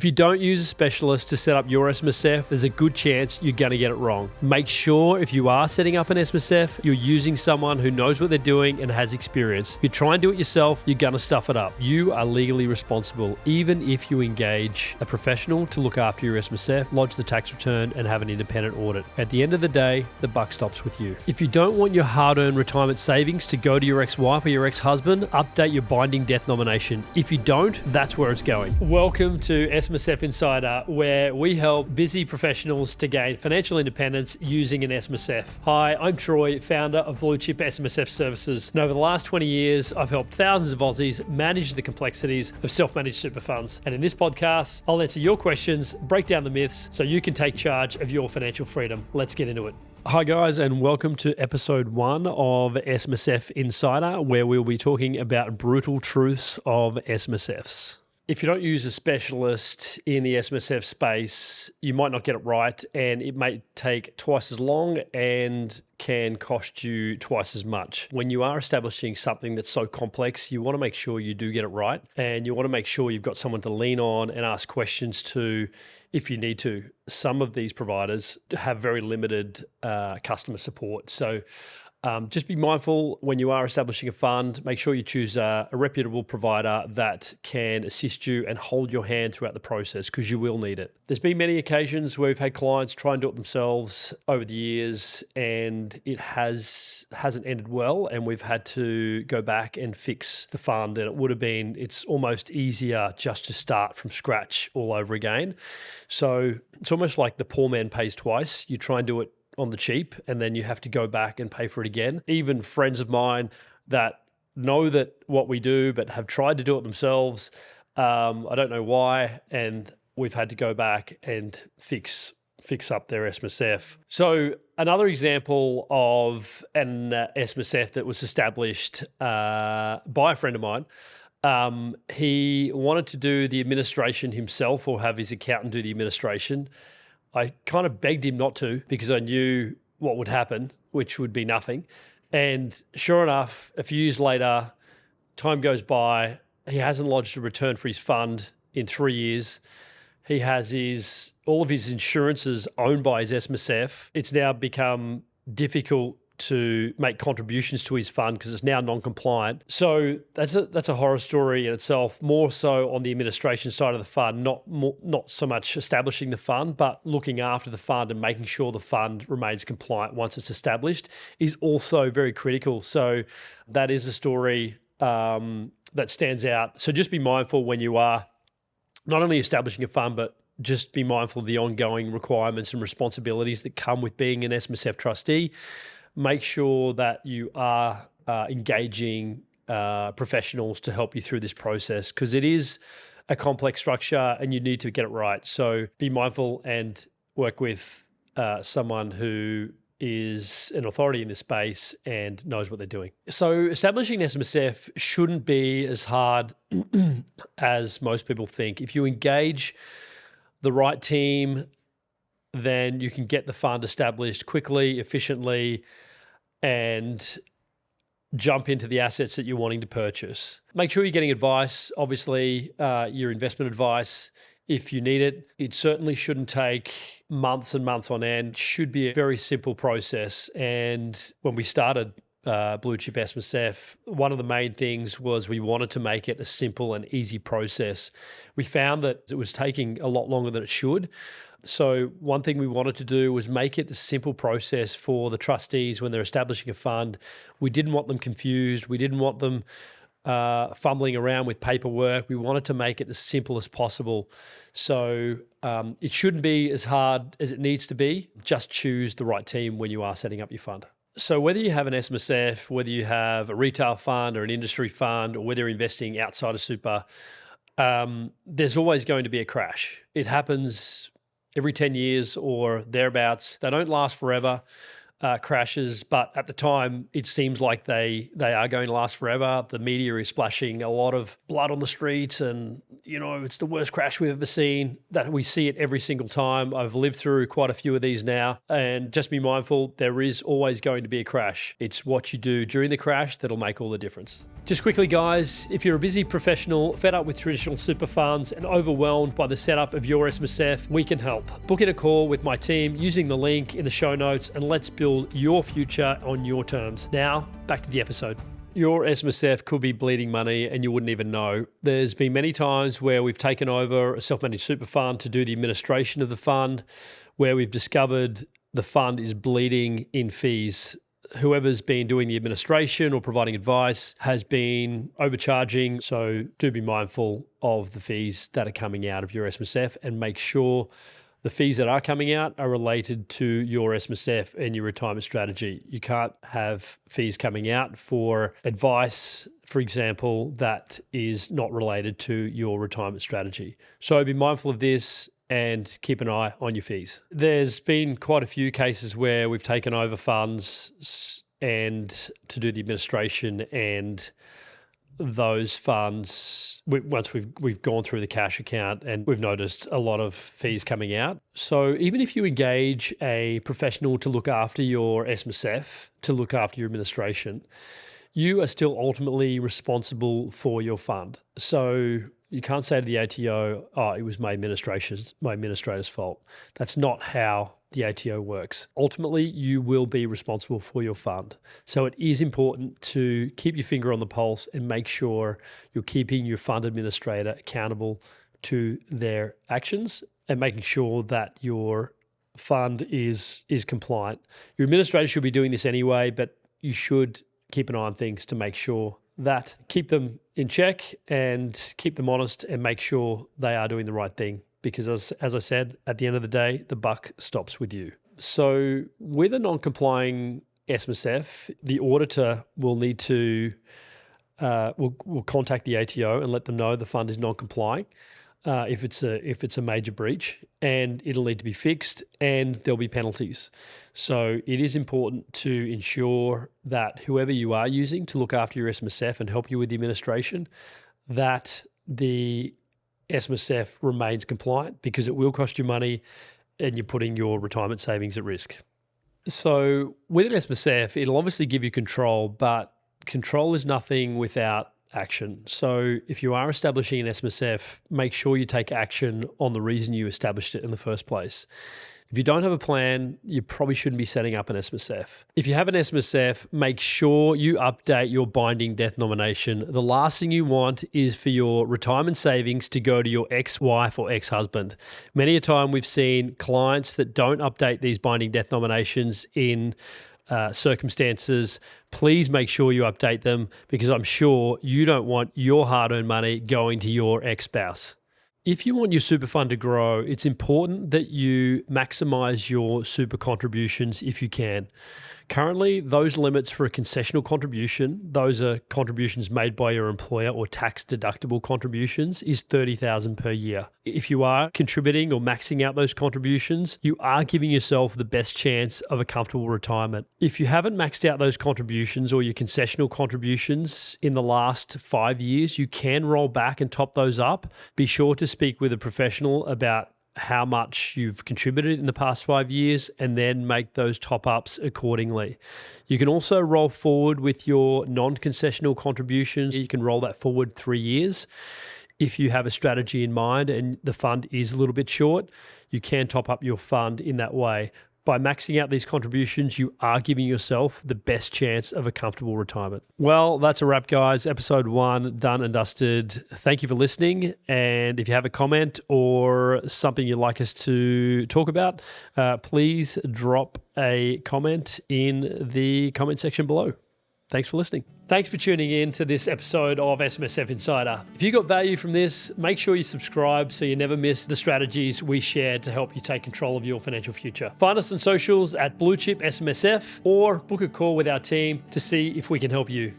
If you don't use a specialist to set up your SMSF, there's a good chance you're going to get it wrong. Make sure if you are setting up an SMSF, you're using someone who knows what they're doing and has experience. If you try and do it yourself, you're going to stuff it up. You are legally responsible, even if you engage a professional to look after your SMSF, lodge the tax return, and have an independent audit. At the end of the day, the buck stops with you. If you don't want your hard-earned retirement savings to go to your ex-wife or your ex-husband, update your binding death nomination. If you don't, that's where it's going. Welcome to SMSF Insider, where we help busy professionals to gain financial independence using an SMSF. Hi, I'm Troy, founder of Blue Chip SMSF Services. And over the last 20 years, I've helped thousands of Aussies manage the complexities of self-managed super funds. And in this podcast, I'll answer your questions, break down the myths, so you can take charge of your financial freedom. Let's get into it. Hi guys, and welcome to episode 1 of SMSF Insider, where we'll be talking about brutal truths of SMSFs. If you don't use a specialist in the SMSF space, you might not get it right, and it may take twice as long and can cost you twice as much. When you are establishing something that's so complex, you want to make sure you do get it right, and you want to make sure you've got someone to lean on and ask questions to if you need to. Some of these providers have very limited customer support. So just be mindful when you are establishing a fund. Make sure you choose a reputable provider that can assist you and hold your hand throughout the process, because you will need it. There's been many occasions where we've had clients try and do it themselves over the years, and it hasn't ended well, and we've had to go back and fix the fund. And it's almost easier just to start from scratch all over again. So it's almost like the poor man pays twice. You try and do it on the cheap, and then you have to go back and pay for it again. Even friends of mine that know that what we do, but have tried to do it themselves, I don't know why, and we've had to go back and fix up their SMSF. So another example of an SMSF that was established by a friend of mine, he wanted to do the administration himself, or have his accountant do the administration. I kind of begged him not to, because I knew what would happen, which would be nothing. And sure enough, a few years later, time goes by, he hasn't lodged a return for his fund in 3 years. He has all of his insurances owned by his SMSF. It's now become difficult to make contributions to his fund because it's now non-compliant. So that's a horror story in itself, more so on the administration side of the fund, not so much establishing the fund, but looking after the fund and making sure the fund remains compliant once it's established is also very critical. So that is a story that stands out. So just be mindful when you are not only establishing a fund, but just be mindful of the ongoing requirements and responsibilities that come with being an SMSF trustee. Make sure that you are engaging professionals to help you through this process, because it is a complex structure and you need to get it right. So be mindful and work with someone who is an authority in this space and knows what they're doing. So establishing an SMSF shouldn't be as hard as most people think. If you engage the right team, then you can get the fund established quickly, efficiently, and jump into the assets that you're wanting to purchase. Make sure you're getting advice, obviously, your investment advice, if you need it. It certainly shouldn't take months and months on end. It should be a very simple process. And when we started Blue Chip SMSF, one of the main things was we wanted to make it a simple and easy process. We found that it was taking a lot longer than it should. So one thing we wanted to do was make it a simple process for the trustees when they're establishing a fund. We didn't want them confused. We didn't want them fumbling around with paperwork. We wanted to make it as simple as possible. So it shouldn't be as hard as it needs to be. Just choose the right team when you are setting up your fund. So whether you have an SMSF, whether you have a retail fund or an industry fund, or whether you're investing outside of super, there's always going to be a crash. It happens every 10 years or thereabouts. They don't last forever, crashes, but at the time, it seems like they are going to last forever. The media is splashing a lot of blood on the streets, and it's the worst crash we've ever seen. That we see it every single time. I've lived through quite a few of these now, and just be mindful, there is always going to be a crash. It's what you do during the crash that'll make all the difference. Just quickly, guys, if you're a busy professional, fed up with traditional super funds and overwhelmed by the setup of your SMSF, we can help. Book in a call with my team using the link in the show notes, and let's build your future on your terms. Now, back to the episode. Your SMSF could be bleeding money and you wouldn't even know. There's been many times where we've taken over a self-managed super fund to do the administration of the fund, where we've discovered the fund is bleeding in fees. Whoever's been doing the administration or providing advice has been overcharging. So do be mindful of the fees that are coming out of your SMSF and make sure the fees that are coming out are related to your SMSF and your retirement strategy. You can't have fees coming out for advice, for example, that is not related to your retirement strategy. So be mindful of this and keep an eye on your fees. There's been quite a few cases where we've taken over funds and to do the administration, and those funds, once we've gone through the cash account, and we've noticed a lot of fees coming out. So even if you engage a professional to look after your SMSF, to look after your administration, you are still ultimately responsible for your fund. So you can't say to the ATO, oh, it was my administrator's fault. That's not how the ATO works. Ultimately, you will be responsible for your fund. So it is important to keep your finger on the pulse and make sure you're keeping your fund administrator accountable to their actions and making sure that your fund is compliant. Your administrator should be doing this anyway, but you should keep an eye on things to make sure that keep them in check and keep them honest and make sure they are doing the right thing. Because as I said, at the end of the day, the buck stops with you. So with a non-complying SMSF, the auditor will need to will contact the ATO and let them know the fund is non-complying if it's a major breach, and it'll need to be fixed, and there'll be penalties. So it is important to ensure that whoever you are using to look after your SMSF and help you with the administration, that the SMSF remains compliant, because it will cost you money and you're putting your retirement savings at risk. So with an SMSF, it'll obviously give you control, but control is nothing without action. So if you are establishing an SMSF, make sure you take action on the reason you established it in the first place. If you don't have a plan, you probably shouldn't be setting up an SMSF. If you have an SMSF, make sure you update your binding death nomination. The last thing you want is for your retirement savings to go to your ex-wife or ex-husband. Many a time we've seen clients that don't update these binding death nominations in circumstances. Please make sure you update them, because I'm sure you don't want your hard-earned money going to your ex-spouse. If you want your super fund to grow, it's important that you maximize your super contributions if you can. Currently, those limits for a concessional contribution, those are contributions made by your employer or tax deductible contributions, is $30,000 per year. If you are contributing or maxing out those contributions, you are giving yourself the best chance of a comfortable retirement. If you haven't maxed out those contributions or your concessional contributions in the last 5 years, you can roll back and top those up. Be sure to speak with a professional about how much you've contributed in the past 5 years, and then make those top-ups accordingly. You can also roll forward with your non-concessional contributions. You can roll that forward 3 years. If you have a strategy in mind and the fund is a little bit short, you can top up your fund in that way. By maxing out these contributions, you are giving yourself the best chance of a comfortable retirement. Well, that's a wrap, guys. Episode 1 done and dusted. Thank you for listening. And if you have a comment or something you'd like us to talk about, please drop a comment in the comment section below. Thanks for listening. Thanks for tuning in to this episode of SMSF Insider. If you got value from this, make sure you subscribe so you never miss the strategies we share to help you take control of your financial future. Find us on socials at Blue Chip SMSF, or book a call with our team to see if we can help you.